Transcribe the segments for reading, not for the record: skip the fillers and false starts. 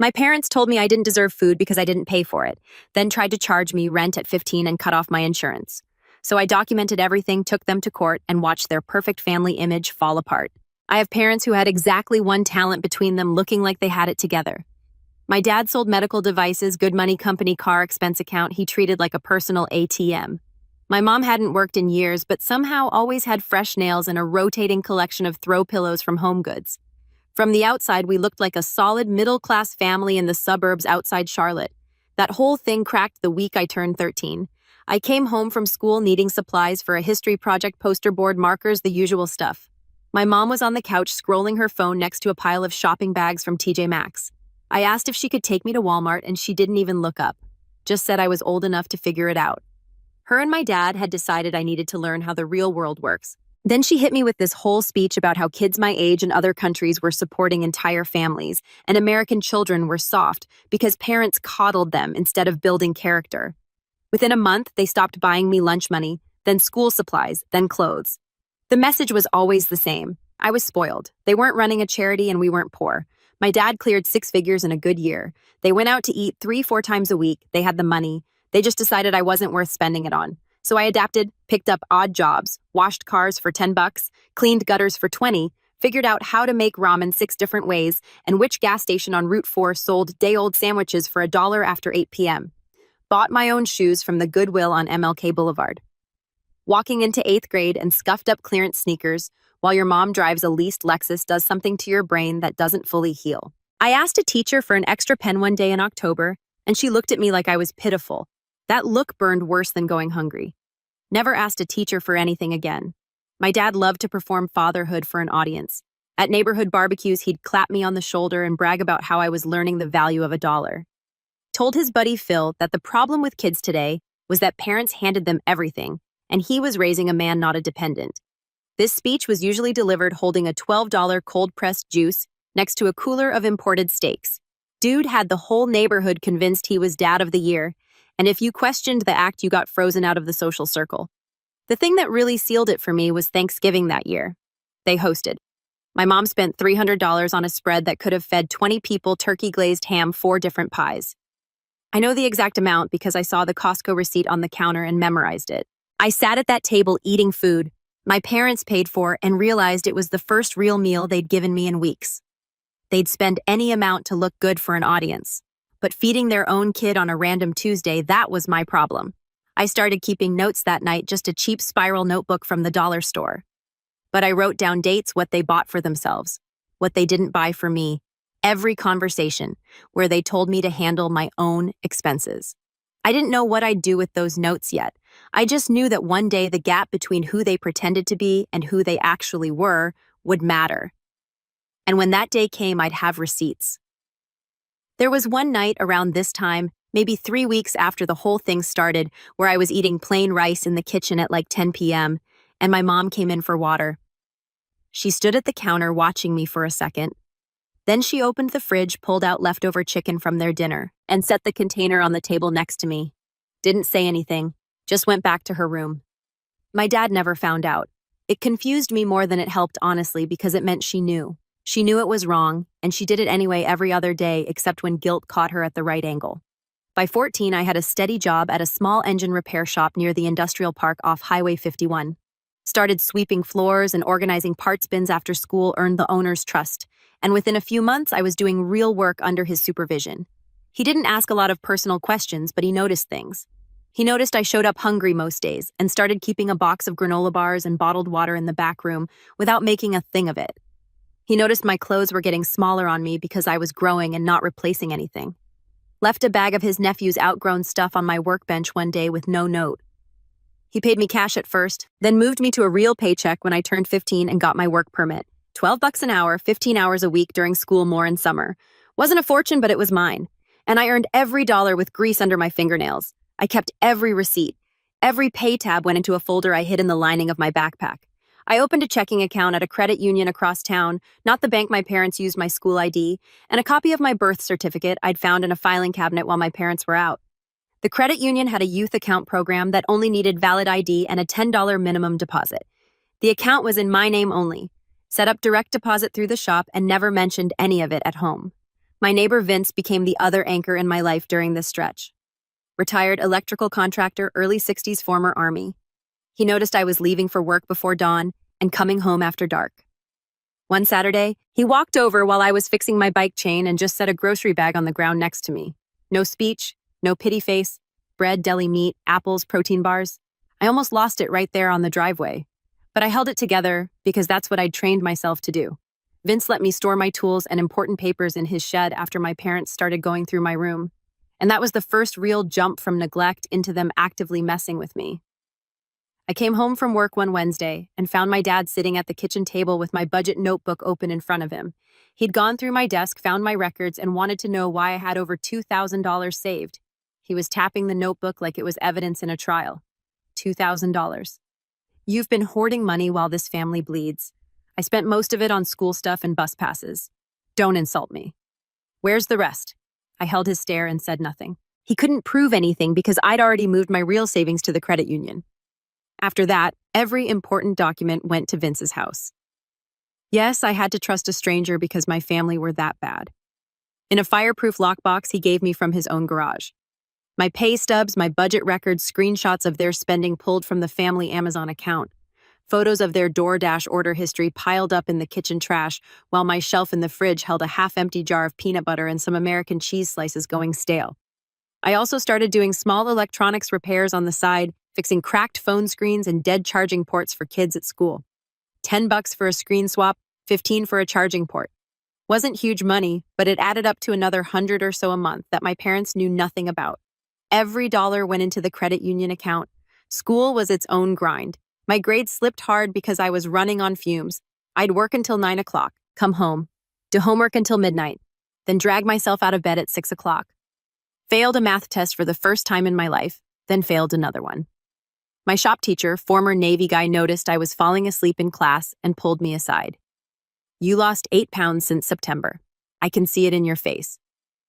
My parents told me I didn't deserve food because I didn't pay for it, then tried to charge me rent at 15 and cut off my insurance. So I documented everything, took them to court, and watched their perfect family image fall apart. I have parents who had exactly one talent between them, looking like they had it together. My dad sold medical devices, good money company car expense account he treated like a personal ATM. My mom hadn't worked in years, but somehow always had fresh nails and a rotating collection of throw pillows from Home Goods. From the outside, we looked like a solid middle-class family in the suburbs outside Charlotte. That whole thing cracked the week I turned 13. I came home from school needing supplies for a history project, poster board, markers, the usual stuff. My mom was on the couch scrolling her phone next to a pile of shopping bags from TJ Maxx. I asked if she could take me to Walmart, and she didn't even look up. Just said I was old enough to figure it out. Her and my dad had decided I needed to learn how the real world works. Then she hit me with this whole speech about how kids my age in other countries were supporting entire families, and American children were soft because parents coddled them instead of building character. Within a month, they stopped buying me lunch money, then school supplies, then clothes. The message was always the same. I was spoiled. They weren't running a charity and we weren't poor. My dad cleared 6 figures in a good year. They went out to eat 3-4 times a week. They had the money. They just decided I wasn't worth spending it on. So I adapted, picked up odd jobs, washed cars for $10, cleaned gutters for 20, figured out how to make ramen 6 different ways, and which gas station on Route 4 sold day-old sandwiches for $1 after 8 p.m. Bought my own shoes from the Goodwill on MLK Boulevard. Walking into 8th grade and scuffed up clearance sneakers while your mom drives a leased Lexus does something to your brain that doesn't fully heal. I asked a teacher for an extra pen one day in October, and she looked at me like I was pitiful. That look burned worse than going hungry. Never asked a teacher for anything again. My dad loved to perform fatherhood for an audience. At neighborhood barbecues, he'd clap me on the shoulder and brag about how I was learning the value of $1. Told his buddy Phil that the problem with kids today was that parents handed them everything, and he was raising a man, not a dependent. This speech was usually delivered holding a $12 cold-pressed juice next to a cooler of imported steaks. Dude had the whole neighborhood convinced he was dad of the year, and if you questioned the act, you got frozen out of the social circle. The thing that really sealed it for me was Thanksgiving that year. They hosted. My mom spent $300 on a spread that could have fed 20 people, turkey glazed ham, 4 different pies. I know the exact amount because I saw the Costco receipt on the counter and memorized it. I sat at that table eating food my parents paid for and realized it was the first real meal they'd given me in weeks. They'd spend any amount to look good for an audience. But feeding their own kid on a random Tuesday, that was my problem. I started keeping notes that night, just a cheap spiral notebook from the dollar store. But I wrote down dates, what they bought for themselves, what they didn't buy for me, every conversation where they told me to handle my own expenses. I didn't know what I'd do with those notes yet. I just knew that one day the gap between who they pretended to be and who they actually were would matter. And when that day came, I'd have receipts. There was one night around this time, maybe 3 weeks after the whole thing started, where I was eating plain rice in the kitchen at like 10 p.m., and my mom came in for water. She stood at the counter watching me for a second. Then she opened the fridge, pulled out leftover chicken from their dinner, and set the container on the table next to me. Didn't say anything, just went back to her room. My dad never found out. It confused me more than it helped, honestly, because it meant she knew. She knew it was wrong, and she did it anyway every other day except when guilt caught her at the right angle. By 14, I had a steady job at a small engine repair shop near the industrial park off Highway 51. Started sweeping floors and organizing parts bins after school, earned the owner's trust, and within a few months I was doing real work under his supervision. He didn't ask a lot of personal questions, but he noticed things. He noticed I showed up hungry most days and started keeping a box of granola bars and bottled water in the back room without making a thing of it. He noticed my clothes were getting smaller on me because I was growing and not replacing anything. Left a bag of his nephew's outgrown stuff on my workbench one day with no note. He paid me cash at first, then moved me to a real paycheck when I turned 15 and got my work permit. $12 an hour, 15 hours a week during school, more in summer. Wasn't a fortune, but it was mine. And I earned every dollar with grease under my fingernails. I kept every receipt. Every pay tab went into a folder I hid in the lining of my backpack. I opened a checking account at a credit union across town, not the bank my parents used my school ID, and a copy of my birth certificate I'd found in a filing cabinet while my parents were out. The credit union had a youth account program that only needed valid ID and a $10 minimum deposit. The account was in my name only. Set up direct deposit through the shop and never mentioned any of it at home. My neighbor Vince became the other anchor in my life during this stretch. Retired electrical contractor, early 60s, former Army. He noticed I was leaving for work before dawn and coming home after dark. One Saturday, he walked over while I was fixing my bike chain and just set a grocery bag on the ground next to me. No speech, no pity face, bread, deli meat, apples, protein bars. I almost lost it right there on the driveway. But I held it together because that's what I'd trained myself to do. Vince let me store my tools and important papers in his shed after my parents started going through my room. And that was the first real jump from neglect into them actively messing with me. I came home from work one Wednesday and found my dad sitting at the kitchen table with my budget notebook open in front of him. He'd gone through my desk, found my records, and wanted to know why I had over $2,000 saved. He was tapping the notebook like it was evidence in a trial. $2,000. You've been hoarding money while this family bleeds. I spent most of it on school stuff and bus passes. Don't insult me. Where's the rest? I held his stare and said nothing. He couldn't prove anything because I'd already moved my real savings to the credit union. After that, every important document went to Vince's house. Yes, I had to trust a stranger because my family were that bad. In a fireproof lockbox he gave me from his own garage. My pay stubs, my budget records, screenshots of their spending pulled from the family Amazon account. Photos of their DoorDash order history piled up in the kitchen trash, while my shelf in the fridge held a half-empty jar of peanut butter and some American cheese slices going stale. I also started doing small electronics repairs on the side, fixing cracked phone screens and dead charging ports for kids at school. $10 for a screen swap, $15 for a charging port. Wasn't huge money, but it added up to another $100 or so a month that my parents knew nothing about. Every dollar went into the credit union account. School was its own grind. My grades slipped hard because I was running on fumes. I'd work until 9 o'clock, come home, do homework until midnight, then drag myself out of bed at 6 o'clock. Failed a math test for the first time in my life, then failed another one. My shop teacher, former Navy guy, noticed I was falling asleep in class and pulled me aside. You lost 8 pounds since September. I can see it in your face.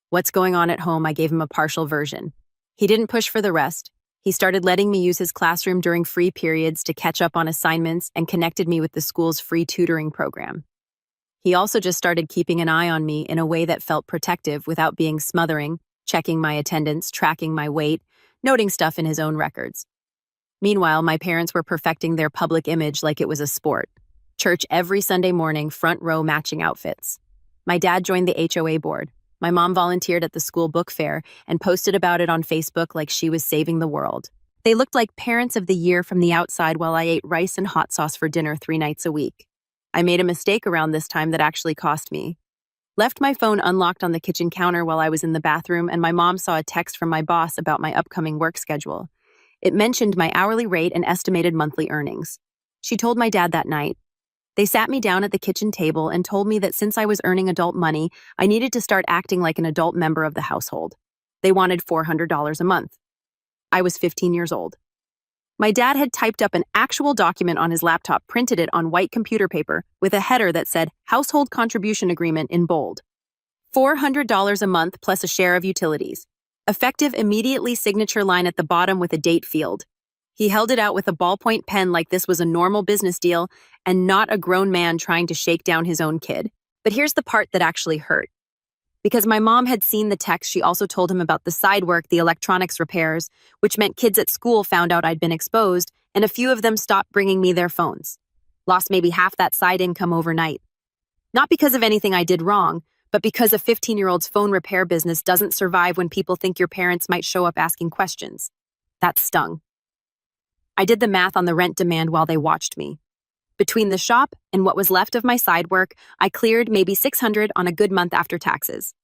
What's going on at home? I gave him a partial version. He didn't push for the rest. He started letting me use his classroom during free periods to catch up on assignments and connected me with the school's free tutoring program. He also just started keeping an eye on me in a way that felt protective without being smothering, checking my attendance, tracking my weight, noting stuff in his own records. Meanwhile, my parents were perfecting their public image like it was a sport. Church every Sunday morning, front row matching outfits. My dad joined the HOA board. My mom volunteered at the school book fair and posted about it on Facebook like she was saving the world. They looked like parents of the year from the outside while I ate rice and hot sauce for dinner 3 nights a week. I made a mistake around this time that actually cost me. Left my phone unlocked on the kitchen counter while I was in the bathroom, and my mom saw a text from my boss about my upcoming work schedule. It mentioned my hourly rate and estimated monthly earnings. She told my dad that night. They sat me down at the kitchen table and told me that since I was earning adult money, I needed to start acting like an adult member of the household. They wanted $400 a month. I was 15 years old. My dad had typed up an actual document on his laptop, printed it on white computer paper with a header that said Household Contribution Agreement in bold. $400 a month plus a share of utilities. Effective immediately, signature line at the bottom with a date field. He held it out with a ballpoint pen like this was a normal business deal and not a grown man trying to shake down his own kid. But here's the part that actually hurt. Because my mom had seen the text, she also told him about the side work, the electronics repairs, which meant kids at school found out I'd been exposed, and a few of them stopped bringing me their phones. Lost maybe half that side income overnight. Not because of anything I did wrong, but because a 15-year-old's phone repair business doesn't survive when people think your parents might show up asking questions. That stung. I did the math on the rent demand while they watched me. Between the shop and what was left of my side work, I cleared maybe $600 on a good month after taxes.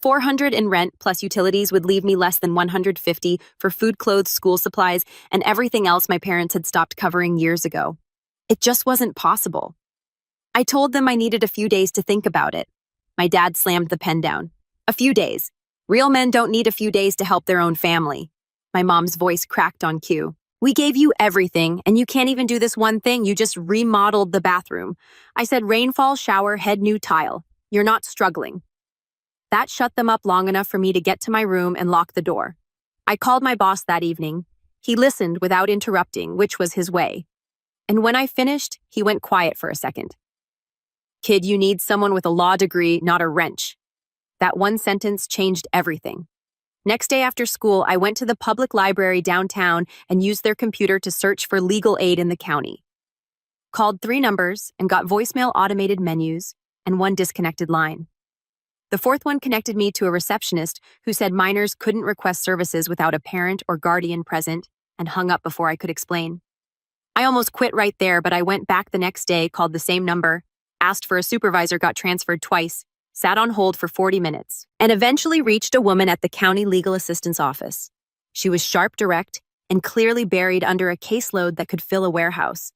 $400 in rent plus utilities would leave me less than $150 for food, clothes, school supplies, and everything else my parents had stopped covering years ago. It just wasn't possible. I told them I needed a few days to think about it. My dad slammed the pen down. A few days. Real men don't need a few days to help their own family. My mom's voice cracked on cue. We gave you everything, and you can't even do this one thing. You just remodeled the bathroom. I said rainfall, shower, head new tile. You're not struggling. That shut them up long enough for me to get to my room and lock the door. I called my boss that evening. He listened without interrupting, which was his way. And when I finished, he went quiet for a second. Kid, you need someone with a law degree, not a wrench. That one sentence changed everything. Next day after school, I went to the public library downtown and used their computer to search for legal aid in the county. Called 3 numbers and got voicemail automated menus and 1 disconnected line. The 4th one connected me to a receptionist who said minors couldn't request services without a parent or guardian present, and hung up before I could explain. I almost quit right there, but I went back the next day, called the same number, asked for a supervisor, got transferred twice, sat on hold for 40 minutes, and eventually reached a woman at the county legal assistance office. She was sharp, direct, and clearly buried under a caseload that could fill a warehouse.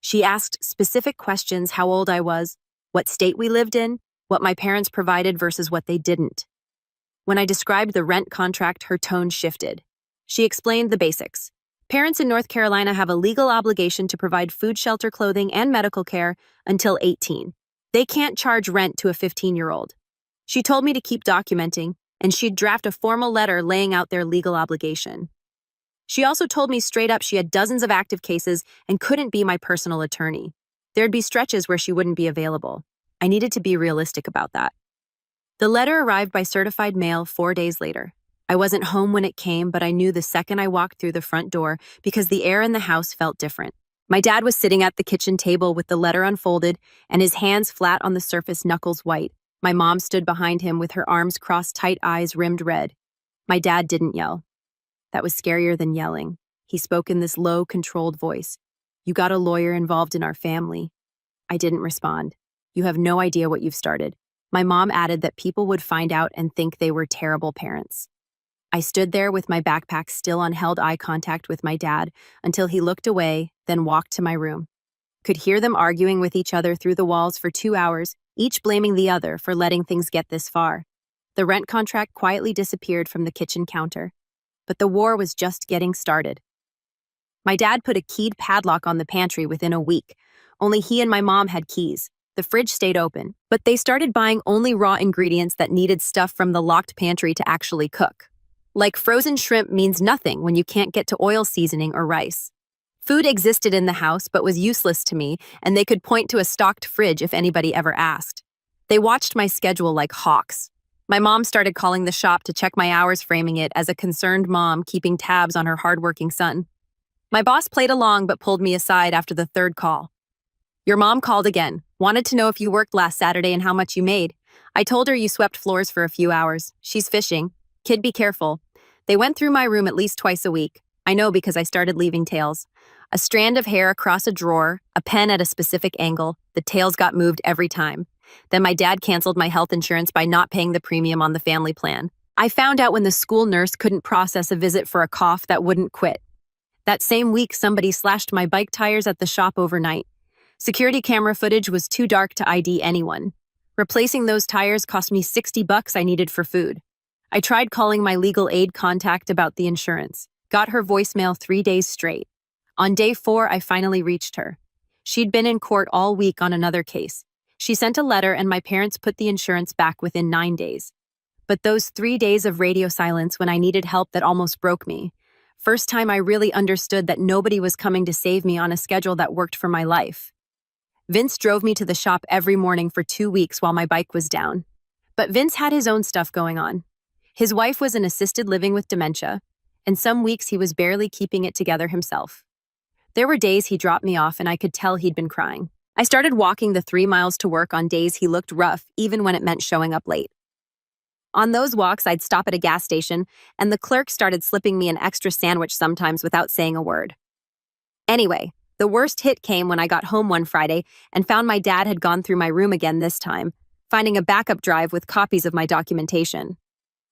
She asked specific questions: how old I was, what state we lived in, what my parents provided versus what they didn't. When I described the rent contract, her tone shifted. She explained the basics. Parents in North Carolina have a legal obligation to provide food, shelter, clothing, and medical care until 18. They can't charge rent to a 15-year-old. She told me to keep documenting, and she'd draft a formal letter laying out their legal obligation. She also told me straight up she had dozens of active cases and couldn't be my personal attorney. There'd be stretches where she wouldn't be available. I needed to be realistic about that. The letter arrived by certified mail 4 days later. I wasn't home when it came, but I knew the second I walked through the front door because the air in the house felt different. My dad was sitting at the kitchen table with the letter unfolded and his hands flat on the surface, knuckles white. My mom stood behind him with her arms crossed, tight, eyes rimmed red. My dad didn't yell. That was scarier than yelling. He spoke in this low, controlled voice. "You got a lawyer involved in our family." I didn't respond. "You have no idea what you've started." My mom added that people would find out and think they were terrible parents. I stood there with my backpack still on, held eye contact with my dad until he looked away, then walked to my room. Could hear them arguing with each other through the walls for 2 hours, each blaming the other for letting things get this far. The rent contract quietly disappeared from the kitchen counter. But the war was just getting started. My dad put a keyed padlock on the pantry within a week. Only he and my mom had keys. The fridge stayed open, but they started buying only raw ingredients that needed stuff from the locked pantry to actually cook. Like frozen shrimp means nothing when you can't get to oil seasoning or rice. Food existed in the house but was useless to me, and they could point to a stocked fridge if anybody ever asked. They watched my schedule like hawks. My mom started calling the shop to check my hours, framing it as a concerned mom keeping tabs on her hardworking son. My boss played along but pulled me aside after the 3rd call. "Your mom called again, wanted to know if you worked last Saturday and how much you made. I told her you swept floors for a few hours. She's fishing. Kid, be careful." They went through my room at least twice a week. I know because I started leaving tails. A strand of hair across a drawer, a pen at a specific angle. The tails got moved every time. Then my dad canceled my health insurance by not paying the premium on the family plan. I found out when the school nurse couldn't process a visit for a cough that wouldn't quit. That same week, somebody slashed my bike tires at the shop overnight. Security camera footage was too dark to ID anyone. Replacing those tires cost me $60 I needed for food. I tried calling my legal aid contact about the insurance. Got her voicemail 3 days straight. On day 4, I finally reached her. She'd been in court all week on another case. She sent a letter and my parents put the insurance back within 9 days. But those 3 days of radio silence when I needed help that almost broke me. First time I really understood that nobody was coming to save me on a schedule that worked for my life. Vince drove me to the shop every morning for 2 weeks while my bike was down. But Vince had his own stuff going on. His wife was in assisted living with dementia, and some weeks he was barely keeping it together himself. There were days he dropped me off and I could tell he'd been crying. I started walking the 3 miles to work on days he looked rough, even when it meant showing up late. On those walks, I'd stop at a gas station, and the clerk started slipping me an extra sandwich sometimes without saying a word. Anyway, the worst hit came when I got home one Friday and found my dad had gone through my room again this time, finding a backup drive with copies of my documentation.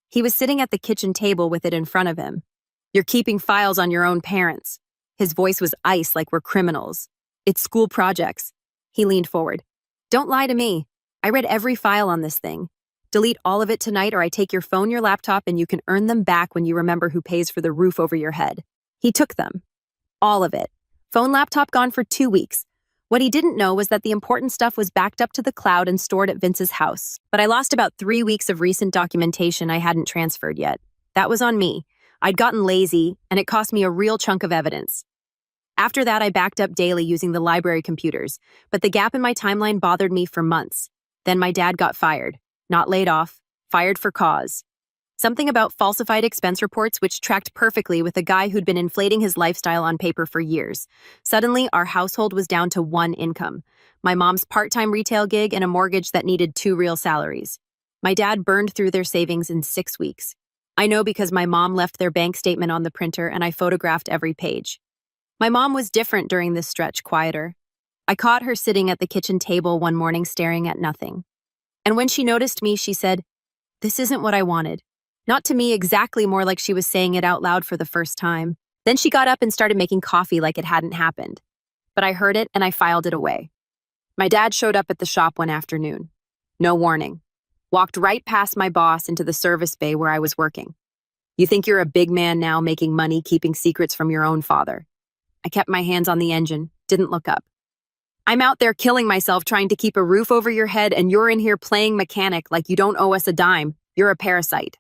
He was sitting at the kitchen table with it in front of him. "You're keeping files on your own parents." His voice was ice, like we're criminals. "It's school projects." He leaned forward. "Don't lie to me. I read every file on this thing. Delete all of it tonight or I take your phone, your laptop, and you can earn them back when you remember who pays for the roof over your head." He took them. All of it. Phone, laptop gone for 2 weeks. What he didn't know was that the important stuff was backed up to the cloud and stored at Vince's house. But I lost about 3 weeks of recent documentation I hadn't transferred yet. That was on me. I'd gotten lazy, and it cost me a real chunk of evidence. After that, I backed up daily using the library computers, but the gap in my timeline bothered me for months. Then my dad got fired. Not laid off, fired for cause. Something about falsified expense reports which tracked perfectly with a guy who'd been inflating his lifestyle on paper for years. Suddenly, our household was down to one income. My mom's part-time retail gig and a mortgage that needed two real salaries. My dad burned through their savings in 6 weeks. I know because my mom left their bank statement on the printer and I photographed every page. My mom was different during this stretch, quieter. I caught her sitting at the kitchen table one morning staring at nothing. And when she noticed me, she said, "This isn't what I wanted." Not to me exactly, more like she was saying it out loud for the first time. Then she got up and started making coffee like it hadn't happened. But I heard it and I filed it away. My dad showed up at the shop one afternoon. No warning. Walked right past my boss into the service bay where I was working. "You think you're a big man now, making money, keeping secrets from your own father." I kept my hands on the engine, didn't look up. "I'm out there killing myself trying to keep a roof over your head and you're in here playing mechanic like you don't owe us a dime. You're a parasite."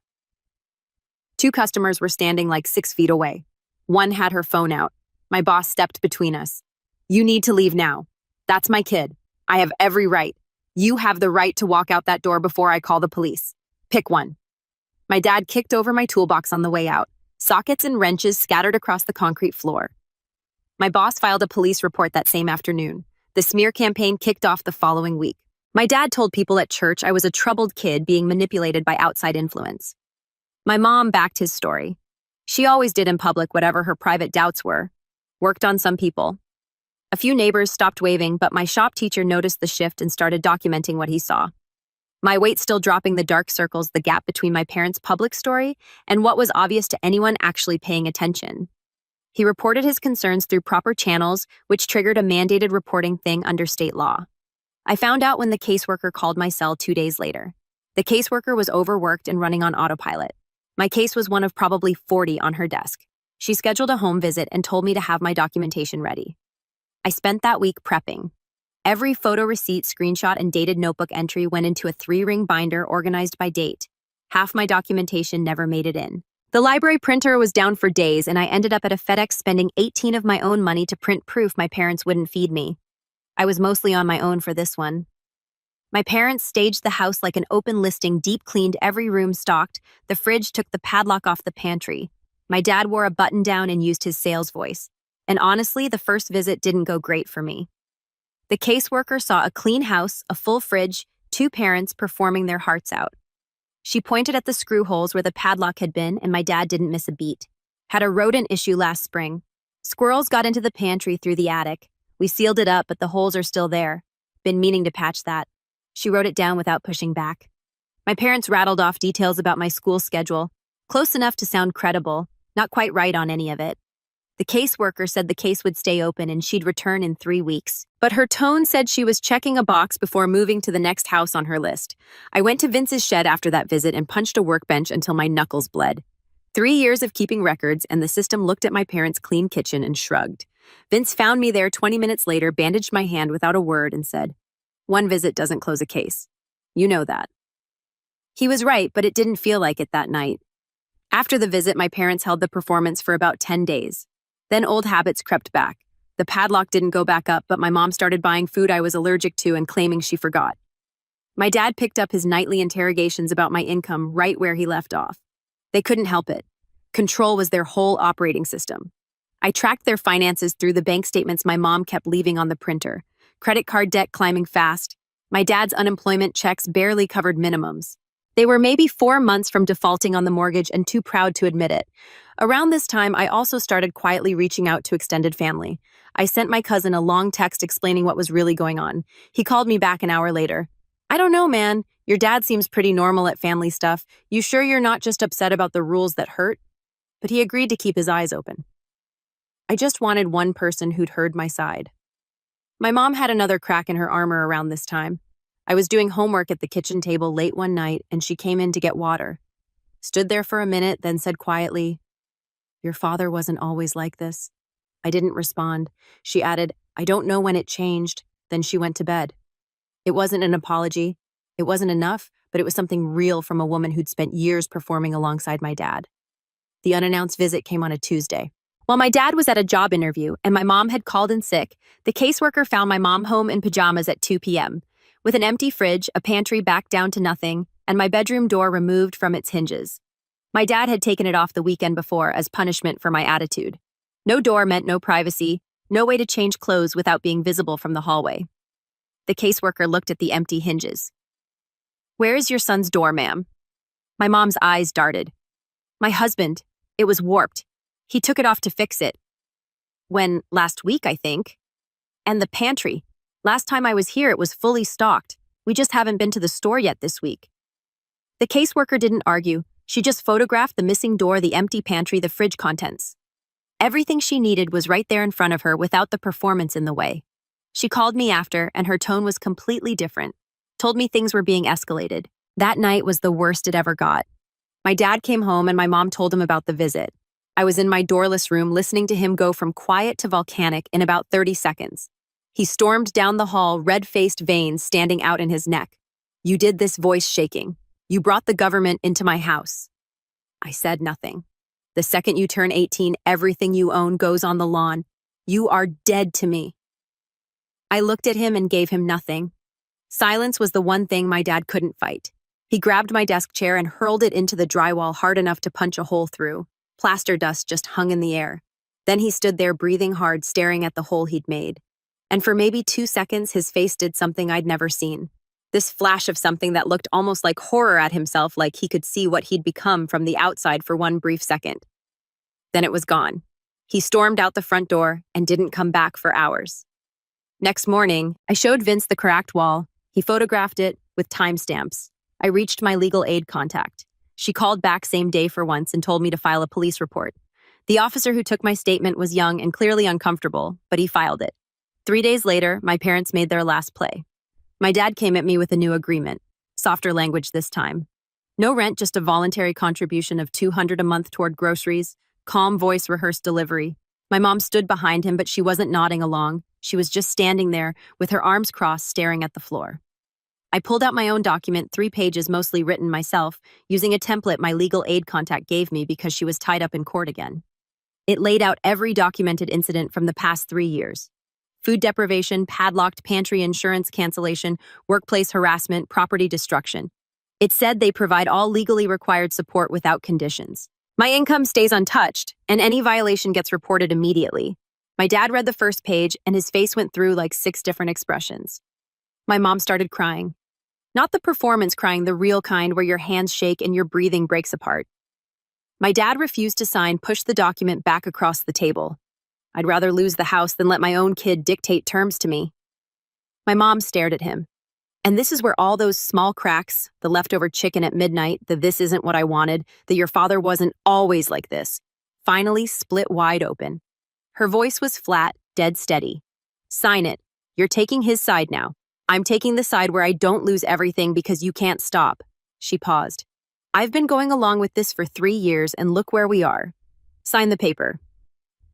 2 customers were standing like 6 feet away. One had her phone out. My boss stepped between us. "You need to leave now. That's my kid. I have every right. You have the right to walk out that door before I call the police. Pick one." My dad kicked over my toolbox on the way out. Sockets and wrenches scattered across the concrete floor. My boss filed a police report that same afternoon. The smear campaign kicked off the following week. My dad told people at church I was a troubled kid being manipulated by outside influence. My mom backed his story. She always did in public whatever her private doubts were. Worked on some people. A few neighbors stopped waving, but my shop teacher noticed the shift and started documenting what he saw. My weight still dropping the dark circles, the gap between my parents' public story and what was obvious to anyone actually paying attention. He reported his concerns through proper channels, which triggered a mandated reporting thing under state law. I found out when the caseworker called my cell 2 days later. The caseworker was overworked and running on autopilot. My case was one of probably 40 on her desk. She scheduled a home visit and told me to have my documentation ready. I spent that week prepping. Every photo receipt, screenshot, and dated notebook entry went into a 3-ring binder organized by date. Half my documentation never made it in. The library printer was down for days, and I ended up at a FedEx spending 18 of my own money to print proof my parents wouldn't feed me. I was mostly on my own for this one. My parents staged the house like an open listing, deep cleaned every room, stocked. The fridge, took the padlock off the pantry. My dad wore a button-down and used his sales voice. And honestly, the first visit didn't go great for me. The caseworker saw a clean house, a full fridge, 2 parents performing their hearts out. She pointed at the screw holes where the padlock had been, and my dad didn't miss a beat. Had a rodent issue last spring. Squirrels got into the pantry through the attic. We sealed it up, but the holes are still there. Been meaning to patch that. She wrote it down without pushing back. My parents rattled off details about my school schedule. Close enough to sound credible, not quite right on any of it. The caseworker said the case would stay open and she'd return in 3 weeks. But her tone said she was checking a box before moving to the next house on her list. I went to Vince's shed after that visit and punched a workbench until my knuckles bled. 3 years of keeping records, and the system looked at my parents' clean kitchen and shrugged. Vince found me there 20 minutes later, bandaged my hand without a word, and said, "One visit doesn't close a case. You know that." He was right, but it didn't feel like it that night. After the visit, my parents held the performance for about 10 days. Then old habits crept back. The padlock didn't go back up, but my mom started buying food I was allergic to and claiming she forgot. My dad picked up his nightly interrogations about my income right where he left off. They couldn't help it. Control was their whole operating system. I tracked their finances through the bank statements my mom kept leaving on the printer. Credit card debt climbing fast. My dad's unemployment checks barely covered minimums. They were maybe 4 months from defaulting on the mortgage and too proud to admit it. Around this time, I also started quietly reaching out to extended family. I sent my cousin a long text explaining what was really going on. He called me back an hour later. "I don't know, man. Your dad seems pretty normal at family stuff. You sure you're not just upset about the rules that hurt?" But he agreed to keep his eyes open. I just wanted one person who'd heard my side. My mom had another crack in her armor around this time. I was doing homework at the kitchen table late one night, and she came in to get water. Stood there for a minute, then said quietly, "Your father wasn't always like this." I didn't respond. She added, "I don't know when it changed." Then she went to bed. It wasn't an apology. It wasn't enough, but it was something real from a woman who'd spent years performing alongside my dad. The unannounced visit came on a Tuesday. While my dad was at a job interview and my mom had called in sick, the caseworker found my mom home in pajamas at 2 p.m. with an empty fridge, a pantry back down to nothing, and my bedroom door removed from its hinges. My dad had taken it off the weekend before as punishment for my attitude. No door meant no privacy, no way to change clothes without being visible from the hallway. The caseworker looked at the empty hinges. "Where is your son's door, ma'am?" My mom's eyes darted. "My husband. It was warped. He took it off to fix it. When, last week, I think. And the pantry. Last time I was here, it was fully stocked. We just haven't been to the store yet this week." The caseworker didn't argue. She just photographed the missing door, the empty pantry, the fridge contents. Everything she needed was right there in front of her without the performance in the way. She called me after, and her tone was completely different. Told me things were being escalated. That night was the worst it ever got. My dad came home and my mom told him about the visit. I was in my doorless room listening to him go from quiet to volcanic in about 30 seconds. He stormed down the hall, red-faced veins standing out in his neck. "You did this," voice shaking. "You brought the government into my house." I said nothing. "The second you turn 18, everything you own goes on the lawn. You are dead to me." I looked at him and gave him nothing. Silence was the one thing my dad couldn't fight. He grabbed my desk chair and hurled it into the drywall hard enough to punch a hole through. Plaster dust just hung in the air. Then he stood there breathing hard, staring at the hole he'd made. And for maybe 2 seconds, his face did something I'd never seen. This flash of something that looked almost like horror at himself, like he could see what he'd become from the outside for one brief second. Then it was gone. He stormed out the front door and didn't come back for hours. Next morning, I showed Vince the cracked wall. He photographed it with timestamps. I reached my legal aid contact. She called back same day for once and told me to file a police report. The officer who took my statement was young and clearly uncomfortable, but he filed it. 3 days later, my parents made their last play. My dad came at me with a new agreement, softer language this time. No rent, just a voluntary contribution of $200 a month toward groceries, calm voice, rehearsed delivery. My mom stood behind him, but she wasn't nodding along. She was just standing there with her arms crossed, staring at the floor. I pulled out my own document, 3 pages, mostly written myself, using a template my legal aid contact gave me because she was tied up in court again. It laid out every documented incident from the past 3 years. Food deprivation, padlocked pantry, insurance cancellation, workplace harassment, property destruction. It said they provide all legally required support without conditions. My income stays untouched, and any violation gets reported immediately. My dad read the first page, and his face went through like 6 different expressions. My mom started crying. Not the performance crying, the real kind where your hands shake and your breathing breaks apart. My dad refused to sign, pushed the document back across the table. I'd rather lose the house than let my own kid dictate terms to me. My mom stared at him. And this is where all those small cracks, the leftover chicken at midnight, the "this isn't what I wanted," the "your father wasn't always like this," finally split wide open. Her voice was flat, dead steady. "Sign it. You're taking his side now. I'm taking the side where I don't lose everything because you can't stop." She paused. "I've been going along with this for 3 years, and look where we are. Sign the paper."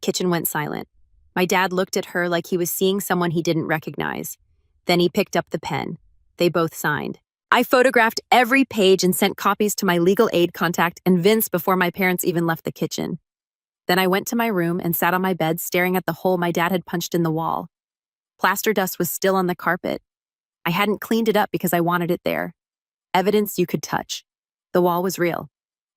Kitchen went silent. My dad looked at her like he was seeing someone he didn't recognize. Then he picked up the pen. They both signed. I photographed every page and sent copies to my legal aid contact and Vince before my parents even left the kitchen. Then I went to my room and sat on my bed staring at the hole my dad had punched in the wall. Plaster dust was still on the carpet. I hadn't cleaned it up because I wanted it there. Evidence you could touch. The wall was real.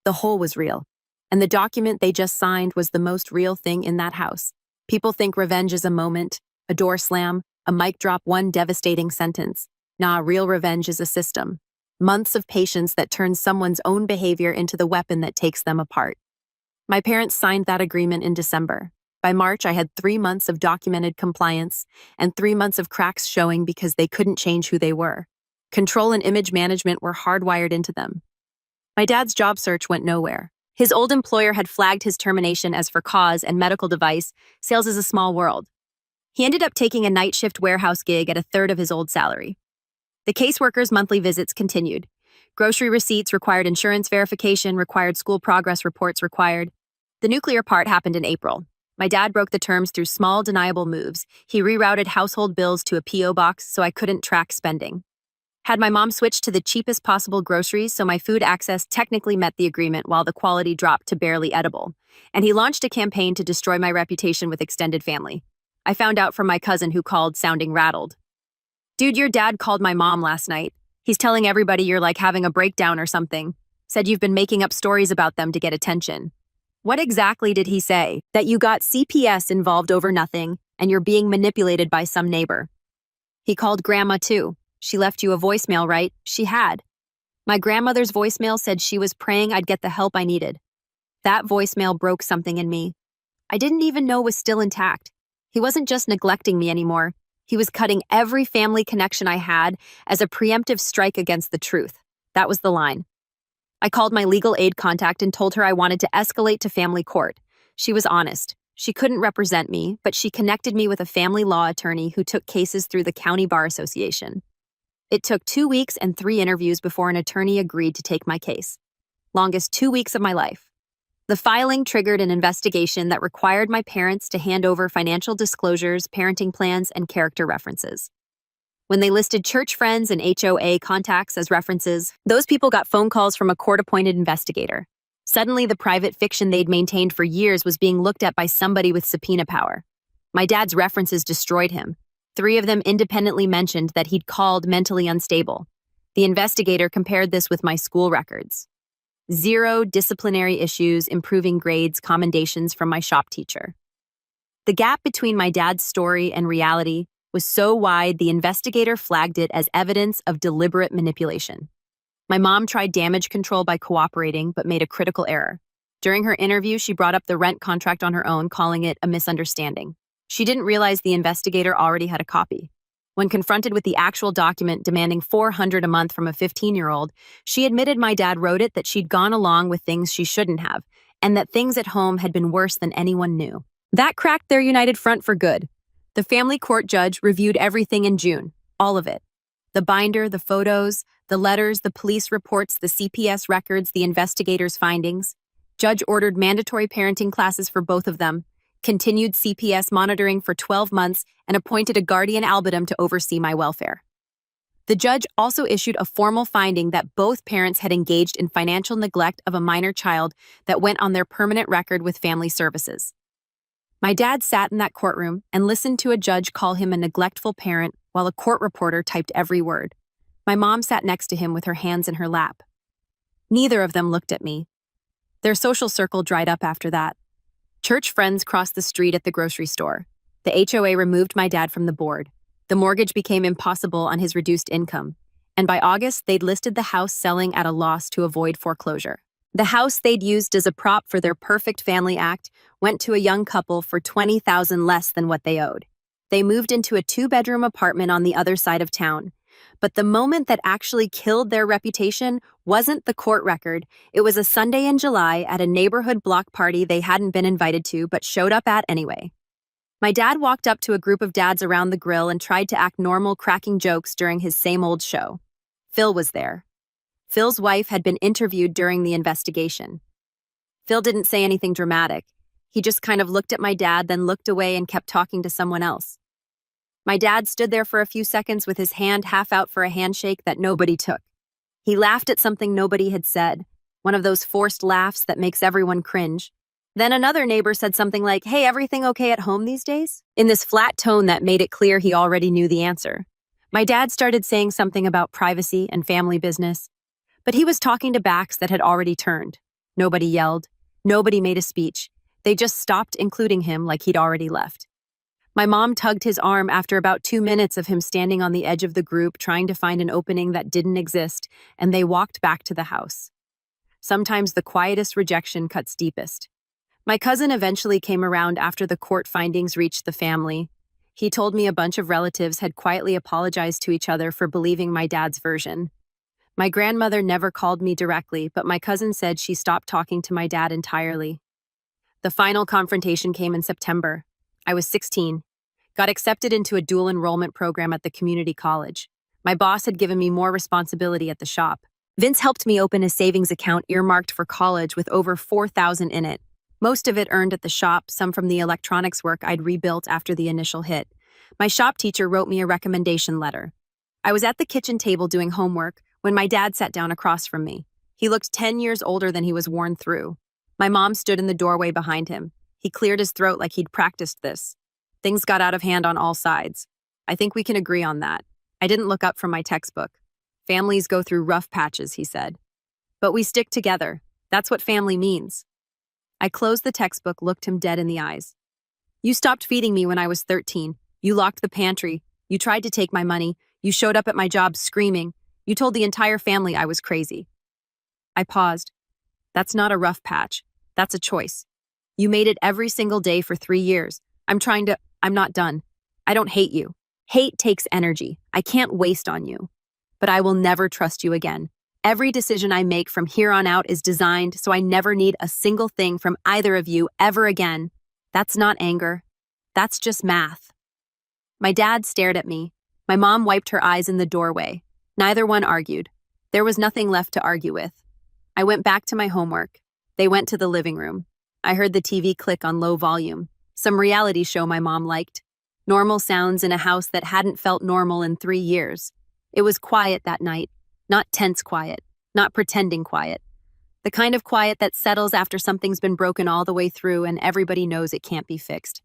The hole was real. And the document they just signed was the most real thing in that house. People think revenge is a moment, a door slam, a mic drop, one devastating sentence. Nah, real revenge is a system. Months of patience that turns someone's own behavior into the weapon that takes them apart. My parents signed that agreement in December. By March, I had 3 months of documented compliance and 3 months of cracks showing because they couldn't change who they were. Control and image management were hardwired into them. My dad's job search went nowhere. His old employer had flagged his termination as for cause and medical device. Sales is a small world. He ended up taking a night shift warehouse gig at a third of his old salary. The caseworker's monthly visits continued. Grocery receipts required, insurance verification required, school progress reports required. The nuclear part happened in April. My dad broke the terms through small, deniable moves. He rerouted household bills to a P.O. box so I couldn't track spending. Had my mom switched to the cheapest possible groceries so my food access technically met the agreement while the quality dropped to barely edible. And he launched a campaign to destroy my reputation with extended family. I found out from my cousin who called sounding rattled. "Dude, your dad called my mom last night. He's telling everybody you're like having a breakdown or something. Said you've been making up stories about them to get attention. What exactly did he say? That you got CPS involved over nothing and you're being manipulated by some neighbor. He called Grandma too. She left you a voicemail, right? She had. My grandmother's voicemail said she was praying I'd get the help I needed. That voicemail broke something in me. I didn't even know was still intact. He wasn't just neglecting me anymore. He was cutting every family connection I had as a preemptive strike against the truth. That was the line. I called my legal aid contact and told her I wanted to escalate to family court. She was honest. She couldn't represent me, but she connected me with a family law attorney who took cases through the County Bar Association. It took 2 weeks and 3 interviews before an attorney agreed to take my case. Longest 2 weeks of my life. The filing triggered an investigation that required my parents to hand over financial disclosures, parenting plans, and character references. When they listed church friends and HOA contacts as references, those people got phone calls from a court-appointed investigator. Suddenly, the private fiction they'd maintained for years was being looked at by somebody with subpoena power. My dad's references destroyed him. 3 of them independently mentioned that he'd called mentally unstable. The investigator compared this with my school records. 0 disciplinary issues, improving grades, commendations from my shop teacher. The gap between my dad's story and reality was so wide the investigator flagged it as evidence of deliberate manipulation. My mom tried damage control by cooperating, but made a critical error. During her interview, she brought up the rent contract on her own, calling it a misunderstanding. She didn't realize the investigator already had a copy. When confronted with the actual document demanding $400 a month from a 15-year-old, she admitted my dad wrote it that she'd gone along with things she shouldn't have, and that things at home had been worse than anyone knew. That cracked their united front for good. The family court judge reviewed everything in June, all of it. The binder, the photos, the letters, the police reports, the CPS records, the investigator's findings. Judge ordered mandatory parenting classes for both of them, continued CPS monitoring for 12 months, and appointed a guardian albitum to oversee my welfare. The judge also issued a formal finding that both parents had engaged in financial neglect of a minor child that went on their permanent record with Family Services. My dad sat in that courtroom and listened to a judge call him a neglectful parent while a court reporter typed every word. My mom sat next to him with her hands in her lap. Neither of them looked at me. Their social circle dried up after that. Church friends crossed the street at the grocery store. The HOA removed my dad from the board. The mortgage became impossible on his reduced income. And by August, they'd listed the house selling at a loss to avoid foreclosure. The house they'd used as a prop for their perfect family act went to a young couple for $20,000 less than what they owed. They moved into a 2-bedroom apartment on the other side of town. But the moment that actually killed their reputation wasn't the court record. It was a Sunday in July at a neighborhood block party they hadn't been invited to but showed up at anyway. My dad walked up to a group of dads around the grill and tried to act normal, cracking jokes during his same old show. Phil was there. Phil's wife had been interviewed during the investigation. Phil didn't say anything dramatic. He just kind of looked at my dad, then looked away and kept talking to someone else. My dad stood there for a few seconds with his hand half out for a handshake that nobody took. He laughed at something nobody had said, one of those forced laughs that makes everyone cringe. Then another neighbor said something like, "Hey, everything okay at home these days?" in this flat tone that made it clear he already knew the answer. My dad started saying something about privacy and family business, but he was talking to backs that had already turned. Nobody yelled. Nobody made a speech. They just stopped including him like he'd already left. My mom tugged his arm after about 2 minutes of him standing on the edge of the group trying to find an opening that didn't exist, and they walked back to the house. Sometimes the quietest rejection cuts deepest. My cousin eventually came around after the court findings reached the family. He told me a bunch of relatives had quietly apologized to each other for believing my dad's version. My grandmother never called me directly, but my cousin said she stopped talking to my dad entirely. The final confrontation came in September. I was 16. Got accepted into a dual enrollment program at the community college. My boss had given me more responsibility at the shop. Vince helped me open a savings account earmarked for college with over $4,000 in it. Most of it earned at the shop, some from the electronics work I'd rebuilt after the initial hit. My shop teacher wrote me a recommendation letter. I was at the kitchen table doing homework when my dad sat down across from me. He looked 10 years older than he was worn through. My mom stood in the doorway behind him. He cleared his throat like he'd practiced this. Things got out of hand on all sides. I think we can agree on that. I didn't look up from my textbook. Families go through rough patches, he said. But we stick together. That's what family means. I closed the textbook, looked him dead in the eyes. You stopped feeding me when I was 13. You locked the pantry. You tried to take my money. You showed up at my job screaming. You told the entire family I was crazy. I paused. That's not a rough patch. That's a choice. You made it every single day for 3 years. I'm not done. I don't hate you. Hate takes energy. I can't waste on you. But I will never trust you again. Every decision I make from here on out is designed so I never need a single thing from either of you ever again. That's not anger. That's just math. My dad stared at me. My mom wiped her eyes in the doorway. Neither one argued. There was nothing left to argue with. I went back to my homework. They went to the living room. I heard the TV click on low volume. Some reality show my mom liked. Normal sounds in a house that hadn't felt normal in 3 years. It was quiet that night. Not tense quiet. Not pretending quiet. The kind of quiet that settles after something's been broken all the way through and everybody knows it can't be fixed.